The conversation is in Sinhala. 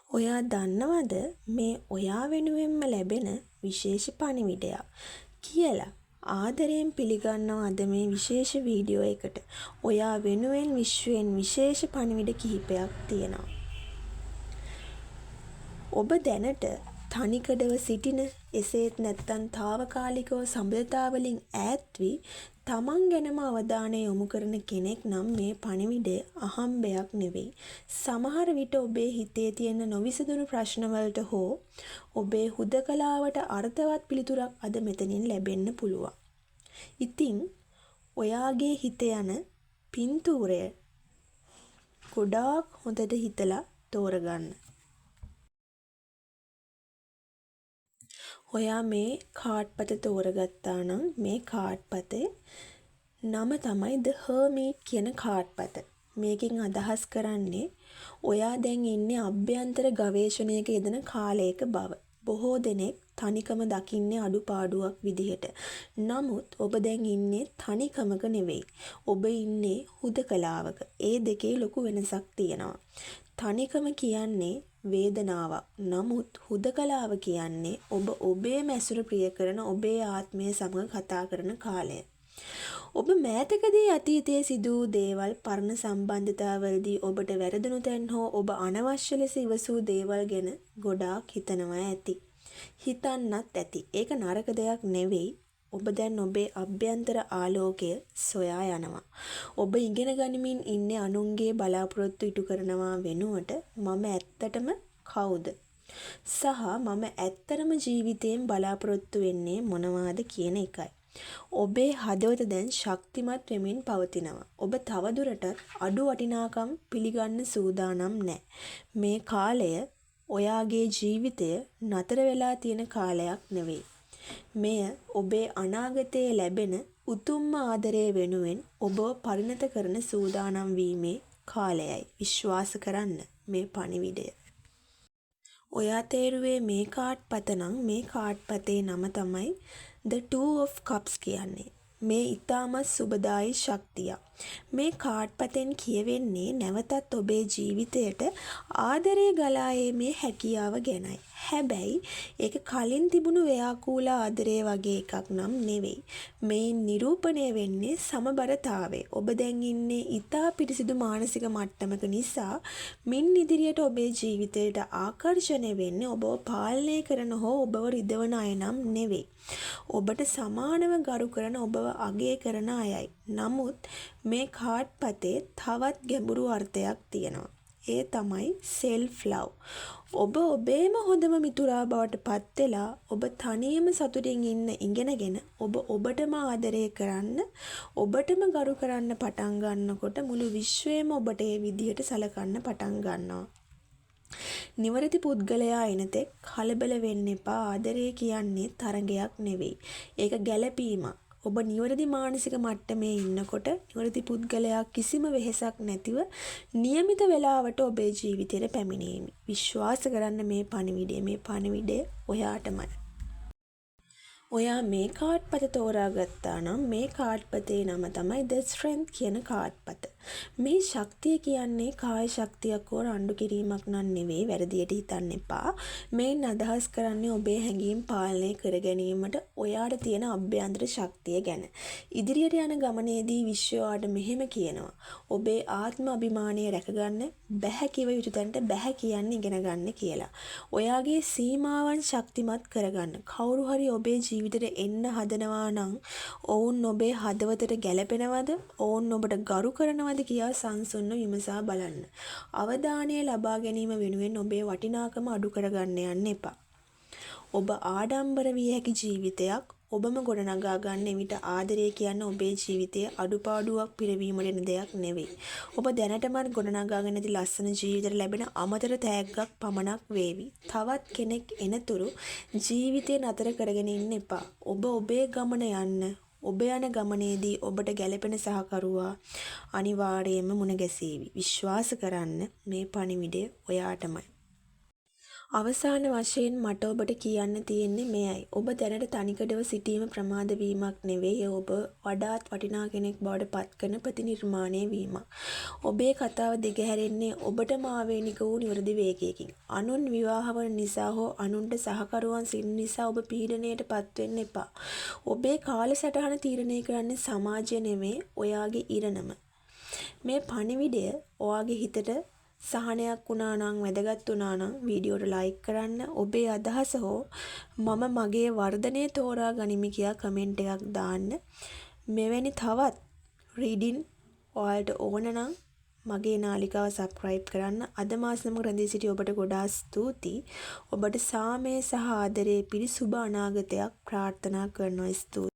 ඔයා දන්නවද මේ ඔයා වෙනුවෙන්ම ලැබෙන විශේෂ පණිවිඩයක් කියලා. ආදරයෙන් පිළිගන්නවා අද මේ විශේෂ වීඩියෝ එකට. ඔයා වෙනුවෙන් විශ්වයෙන් විශේෂ පණිවිඩ කිහිපයක් තියෙනවා. ඔබ දැනට තනිකඩව සිටින එසේත් නැත්නම් తాවකාලිකව සබඳතාවලින් ඈත් වී තමන් ගැනම අවධානය යොමු කරන කෙනෙක් නම් මේ පණිවිඩය අහම්බයක් නෙවෙයි. සමහර විට ඔබේ හිතේ තියෙන නොවිසඳුණු ප්‍රශ්නවලට හෝ ඔබේ හුදකලාවට අර්ථවත් පිළිතුරක් අද මෙතනින් ලැබෙන්න පුළුවන්. ඉතින් ඔයාගේ හිත යන පින්තූරය ගොඩාක් හොඳට හිතලා තෝරගන්න. ඔයා මේ කාඩ් පත තෝරගත්තා නම් මේ කාඩ් පතේ නම තමයි The Hermit කියන කාඩ් පත. මේකෙන් අදහස් කරන්නේ ඔයා දැන් ඉන්නේ අභ්‍යන්තර ගවේෂණයක යෙදෙන කාලයක බව. බොහෝ දෙනෙක් තනිකම දකින්නේ අඩුපාඩුවක් විදිහට. නමුත් ඔබ දැන් ඉන්නේ තනිකමක නෙවෙයි. ඔබ ඉන්නේ හුදකලාවක. ඒ දෙකේ ලොකු වෙනසක් තියෙනවා. තනිකම කියන්නේ වේදනාවක්. නමුත් හුදකලාව කියන්නේ ඔබ ඔබේ මැසුර ප්‍රිය කරන ඔබේ ආත්මය සමග කතා කරන කාලය. ඔබ මෑතකදී අතීතයේ සිදු වූ දේවල් පරණ සම්බන්ධතාවලදී ඔබට වැරදුණු තැන් හෝ ඔබ අනවශ්‍ය ලෙස ඉවසූ දේවල් ගැන ගොඩාක් හිතනවා ඇති. හිතන්නත් ඇති. ඒක නරක දෙයක් නෙවෙයි. ඔබ දැන් ඔබේ අභ්‍යන්තර ආලෝකය සොයා යනවා. ඔබ ඉගෙන ගනිමින් ඉන්නේ අනුන්ගේ බලාපොරොත්තු ඉටු කරනවා වෙනුවට මම ඇත්තටම කවුද? සහ මම ඇත්තටම ජීවිතයෙන් බලාපොරොත්තු වෙන්නේ මොනවාද කියන එකයි. ඔබේ හදවත දැන් ශක්තිමත් වෙමින් පවතිනවා. ඔබ තවදුරටත් අඩු වටිනාකම් පිළිගන්න සූදානම් නැහැ. මේ කාලය ඔයාගේ ජීවිතය නතර වෙලා තියෙන කාලයක් නෙවෙයි. මෙය ඔබේ අනාගතයේ ලැබෙන උතුම්ම ආදරය වෙනුවෙන් ඔබව පරිණත කරන සූදානම් වීමේ කාලයයි. විශ්වාස කරන්න මේ පණිවිඩය. ඔයා තේරුවේ මේ කාඩ් පත නම් මේ කාඩ් පතේ නම තමයි The Two of Cups කියන්නේ. මේ ඊටමත් සුබදායි ශක්තියක්. මේ කාඩ් පතෙන් කියවෙන්නේ නැවතත් ඔබේ ජීවිතයට ආදරය ගලා ඒමේ හැකියාව ගැනයි. හැබැයි ඒක කලින් තිබුණු ව්‍යාකූල ආදරය වගේ එකක් නම් නෙවෙයි. මේ නිරූපණය වෙන්නේ සමබරතාවය. ඔබ දැන් ඉන්නේ ඊටා පිරිසිදු මානසික මට්ටමක නිසා මින් ඉදිරියට ඔබේ ජීවිතයට ආකර්ෂණය වෙන්නේ ඔබව පාලනය කරන හෝ ඔබව රිදවන අය නම් නෙවෙයි. ඔබට සමානව ගරු කරන ඔබව අගය කරන අයයි. නමුත් මේ කාඩ් පතේ තවත් ගැඹුරු අර්ථයක් තියෙනවා. ඒ තමයි self love. ඔබ ඔබේම හොඳම මිතුරා බවට පත් වෙලා ඔබ තනියම සතුටින් ඉන්න ඉගෙනගෙන ඔබ ඔබටම ආදරය කරන්න ඔබටම ගරු කරන්න පටන් ගන්නකොට මුළු විශ්වයම ඔබට ඒ විදිහට සලකන්න පටන් ගන්නවා. නිවැරදි පුද්ගලයා එනතෙක් කලබල වෙන්න එපා. ආදරය කියන්නේ තරඟයක් නෙවෙයි. ඒක ගැළපීමක්. ඔබ නිවැරදි මානසික මට්ටමේ ඉන්නකොට නිවැරදි පුද්ගලයා කිසිම වෙහෙසක් නැතිව નિયમિત වේලාවට ඔබේ ජීවිතයට පැමිණෙමි. විශ්වාස කරන්න මේ පණිවිඩය ඔයාටමයි. ඔයා මේ කාඩ් පත තෝරාගත්තා නම් මේ කාඩ් පතේ නම තමයි The Strength කියන කාඩ් පත. මේ ශක්තිය කියන්නේ කාය ශක්තියක් හෝ රණ්ඩු කිරීමක් නන් නෙවෙයි. වැරදියට හිතන්න එපා. මේන් අදහස් කරන්නේ ඔබේ හැඟීම් පාලනය කර ගැනීමට ඔයාට තියෙන අභ්‍යන්තර ශක්තිය ගැන. ඉදිරියට යන ගමනේදී විශ්වයාට මෙහෙම කියනවා. ඔබේ ආත්ම අභිමානය රැකගන්න බැහැ කිව යුතු තැනට බැහැ කියන්නේ ඉගෙන ගන්න කියලා. ඔයාගේ සීමාවන් ශක්තිමත් කරගන්න. කවුරු හරි ඔබේ ජීවිතේට එන්න හදනවා නම් ඔවුන් ඔබේ හදවතට ගැළපෙනවද? ඔවුන් ඔබට ගරු කරනවද කියා සංසුන්ව විමසා බලන්න. අවධානය ලබා ගැනීම වෙනුවෙන් ඔබේ වටිනාකම අඩු කරගන්න යන්න එපා. ඔබ ආඩම්බර විය හැකි ජීවිතයක් ඔබම ගොඩනගා ගන්න විට ආදරය කියන්නේ ඔබේ ජීවිතයේ අඩුපාඩුවක් පිරවීමට එන දෙයක් නෙවෙයි. ඔබ දැනටමත් ගොඩනගාගෙන නැති ලස්සන ජීවිතයට ලැබෙන අමතර තෑග්ගක් පමණක් වේවි. තවත් කෙනෙක් එනතුරු ජීවිතය නතර කරගෙන ඉන්න එපා. ඔබ ඔබේ ගමන යන්න. ඔබ යන ගමනේදී ඔබට ගැළපෙන සහකරුවා අනිවාර්යයෙන්ම මුණ ගැසේවි. විශ්වාස කරන්න මේ පණිවිඩය ඔයාටමයි. අවසාන වශයෙන් මට ඔබට කියන්න තියෙන්නේ මෙයයි. ඔබ දැනට තනිකඩව සිටීම ප්‍රමාද වීමක් නෙවෙයි. ඔබ වඩාත් වටිනා කෙනෙක් බවට පත්කරන ප්‍රතිනිර්මාණය වීමක්. ඔබේ කතාව දිගහැරෙන්නේ ඔබටම ආවේනික වූ නිවැරදි වේගයකින්. අනුන් විවාහ වන නිසා හෝ අනුන්ට සහකරුවන් සිටින නිසා ඔබ පීඩනයට පත්වෙන්න එපා. ඔබේ කාලසටහන තීරණය කරන්නේ සමාජය නෙමෙයි, ඔයාගේ ඉරණම. මේ පණිවිඩය ඔයාගේ හිතට සහනයක් වුණා නම්, වැදගත් වුණා නම් වීඩියෝට ලයික් කරන්න. ඔබේ අදහස හෝ මම මගේ වර්ධනය තෝරා ගනිමි කියලා කමෙන්ට් එකක් දාන්න. මෙවැනි තවත් රීඩින් ඔයාලට ඕන නම් මගේ නාලිකාව සබ්ස්ක්‍රයිබ් කරන්න. අද මාස සමග රැඳී සිටි ඔබට ගොඩාක් ස්තුතියි. ඔබට සාමය සහ ආදරය පිරි සුබ අනාගතයක් ප්‍රාර්ථනා කරනවා. ස්තුතියි.